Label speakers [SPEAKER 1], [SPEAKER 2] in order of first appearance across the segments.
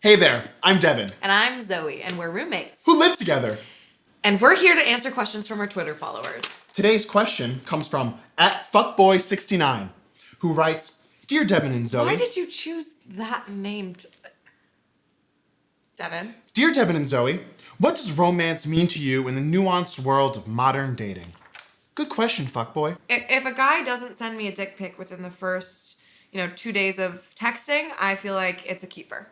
[SPEAKER 1] Hey there, I'm Devin.
[SPEAKER 2] And I'm Zoe, and we're roommates.
[SPEAKER 1] Who live together.
[SPEAKER 2] And we're here to answer questions from our Twitter followers.
[SPEAKER 1] Today's question comes from @fuckboy69, who writes, Dear Devin and Zoe.
[SPEAKER 2] Why did you choose that name? Devin?
[SPEAKER 1] Dear Devin and Zoe, what does romance mean to you in the nuanced world of modern dating? Good question, fuckboy.
[SPEAKER 2] If a guy doesn't send me a dick pic within the first, 2 days of texting, I feel like it's a keeper.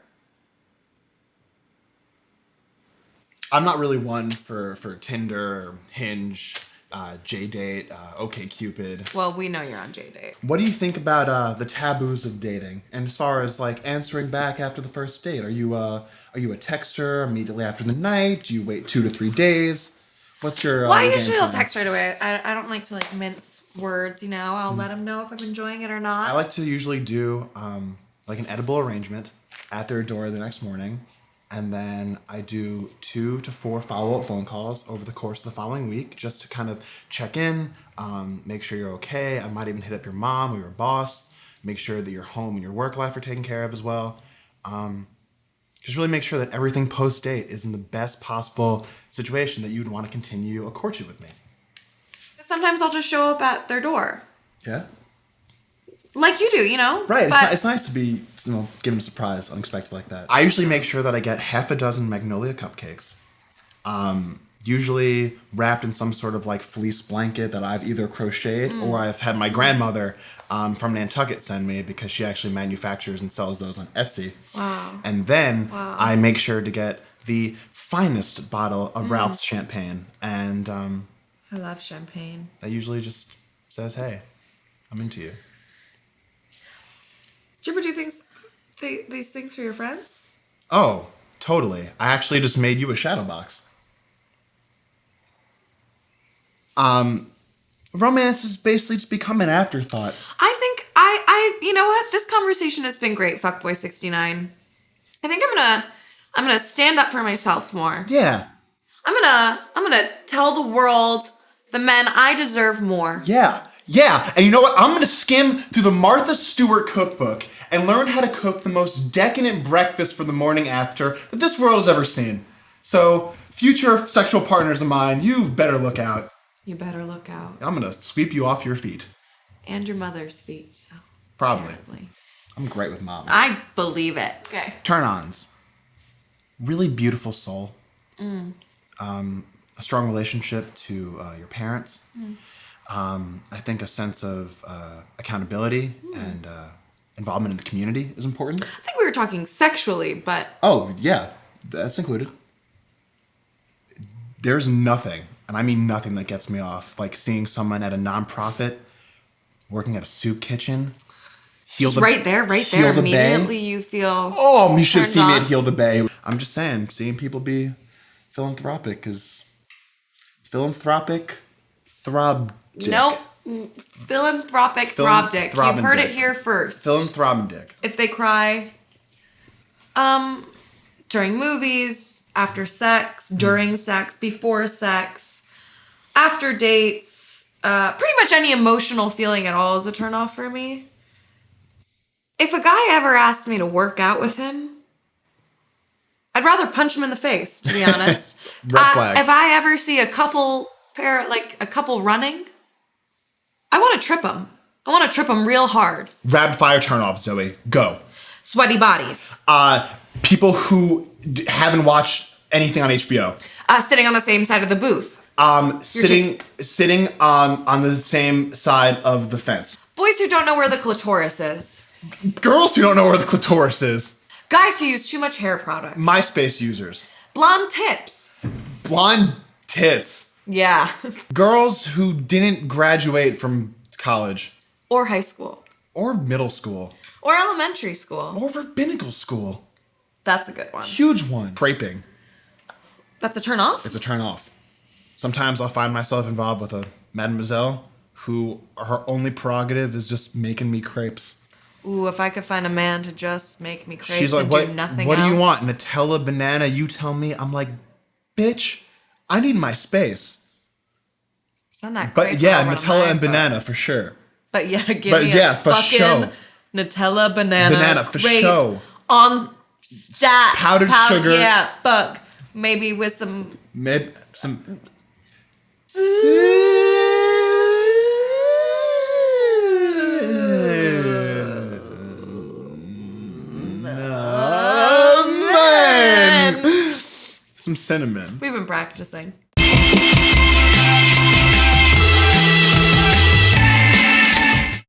[SPEAKER 1] I'm not really one for Tinder, Hinge, JDate, OkCupid.
[SPEAKER 2] Well, we know you're on JDate.
[SPEAKER 1] What do you think about the taboos of dating? And as far as like answering back after the first date, are you a texter immediately after the night? Do you wait 2 to 3 days? What's your
[SPEAKER 2] Well, I usually will text right away. I don't like to mince words, I'll let him know if I'm enjoying it or not.
[SPEAKER 1] I like to usually do like an edible arrangement at their door the next morning. And then I do 2 to 4 follow-up phone calls over the course of the following week just to kind of check in, make sure you're okay. I might even hit up your mom or your boss, make sure that your home and your work life are taken care of as well. Just really make sure that everything post-date is in the best possible situation that you'd want to continue a courtship with me.
[SPEAKER 2] Sometimes I'll just show up at their door.
[SPEAKER 1] Yeah?
[SPEAKER 2] Like you do,
[SPEAKER 1] Right.
[SPEAKER 2] But
[SPEAKER 1] It's nice to be, given a surprise, unexpected like that. I usually make sure that I get half a dozen Magnolia cupcakes, usually wrapped in some sort of fleece blanket that I've either crocheted or I've had my grandmother from Nantucket send me because she actually manufactures and sells those on Etsy.
[SPEAKER 2] Wow.
[SPEAKER 1] And then I make sure to get the finest bottle of Ralph's champagne. And
[SPEAKER 2] I love champagne.
[SPEAKER 1] that usually just says, hey, I'm into you.
[SPEAKER 2] Do you ever do these things for your friends?
[SPEAKER 1] Oh, totally. I actually just made you a shadow box. Romance has basically just become an afterthought.
[SPEAKER 2] I think you know what? This conversation has been great, Fuckboy69. I think I'm gonna stand up for myself more.
[SPEAKER 1] Yeah.
[SPEAKER 2] I'm gonna tell the world, the men, I deserve more.
[SPEAKER 1] Yeah. And you know what? I'm going to skim through the Martha Stewart cookbook and learn how to cook the most decadent breakfast for the morning after that this world has ever seen. So, future sexual partners of mine, you better look out.
[SPEAKER 2] You better look out.
[SPEAKER 1] I'm going to sweep you off your feet.
[SPEAKER 2] And your mother's feet. So
[SPEAKER 1] Probably.
[SPEAKER 2] Apparently.
[SPEAKER 1] I'm great with moms.
[SPEAKER 2] I believe it. Okay.
[SPEAKER 1] Turn-ons. Really beautiful soul. A strong relationship to your parents. I think a sense of accountability and involvement in the community is important.
[SPEAKER 2] I think we were talking sexually, but...
[SPEAKER 1] Oh, yeah. That's included. There's nothing, and I mean nothing, that gets me off. Like seeing someone at a nonprofit, working at a soup kitchen.
[SPEAKER 2] Right there. Immediately you feel...
[SPEAKER 1] Oh, you should see me
[SPEAKER 2] on.
[SPEAKER 1] at Heal the Bay. I'm just saying, seeing people be philanthropic is... Philanthropic throb dick.
[SPEAKER 2] Nope. Philanthropic throb dick. You've heard it here first.
[SPEAKER 1] Philanthropic dick.
[SPEAKER 2] If they cry, during movies, after sex, during sex, before sex, after dates, pretty much any emotional feeling at all is a turnoff for me. If a guy ever asked me to work out with him, I'd rather punch him in the face, to be honest.
[SPEAKER 1] Red flag.
[SPEAKER 2] If I ever see a couple running, I want to trip them. I want to trip them real hard.
[SPEAKER 1] Rapid fire turnoff, Zoe. Go.
[SPEAKER 2] Sweaty bodies.
[SPEAKER 1] People who haven't watched anything on HBO.
[SPEAKER 2] Sitting on the same side of the booth.
[SPEAKER 1] Sitting on the same side of the fence.
[SPEAKER 2] Boys who don't know where the clitoris is.
[SPEAKER 1] Girls who don't know where the clitoris is.
[SPEAKER 2] Guys who use too much hair product.
[SPEAKER 1] MySpace users.
[SPEAKER 2] Blonde tips.
[SPEAKER 1] Blonde tits.
[SPEAKER 2] Yeah.
[SPEAKER 1] Girls who didn't graduate from college.
[SPEAKER 2] Or high school.
[SPEAKER 1] Or middle school.
[SPEAKER 2] Or elementary school.
[SPEAKER 1] Or rabbinical school.
[SPEAKER 2] That's a good one.
[SPEAKER 1] Huge one. Creping.
[SPEAKER 2] That's a turn off?
[SPEAKER 1] It's a turn off. Sometimes I'll find myself involved with a mademoiselle who her only prerogative is just making me crepes.
[SPEAKER 2] Ooh, if I could find a man to just make me crepes
[SPEAKER 1] She's like,
[SPEAKER 2] and do nothing
[SPEAKER 1] what
[SPEAKER 2] else.
[SPEAKER 1] do you want? Nutella, banana, you tell me. I'm like, bitch, I need my space.
[SPEAKER 2] Send that
[SPEAKER 1] But
[SPEAKER 2] crepe
[SPEAKER 1] yeah,
[SPEAKER 2] over to
[SPEAKER 1] Nutella
[SPEAKER 2] my
[SPEAKER 1] and
[SPEAKER 2] butt.
[SPEAKER 1] banana for sure.
[SPEAKER 2] But yeah, give
[SPEAKER 1] But
[SPEAKER 2] me
[SPEAKER 1] yeah,
[SPEAKER 2] a
[SPEAKER 1] for
[SPEAKER 2] fucking
[SPEAKER 1] show.
[SPEAKER 2] Nutella banana
[SPEAKER 1] For
[SPEAKER 2] crepe
[SPEAKER 1] show.
[SPEAKER 2] on
[SPEAKER 1] powdered sugar.
[SPEAKER 2] Yeah, fuck. Maybe with some...
[SPEAKER 1] Maybe some... Some cinnamon.
[SPEAKER 2] We've been practicing.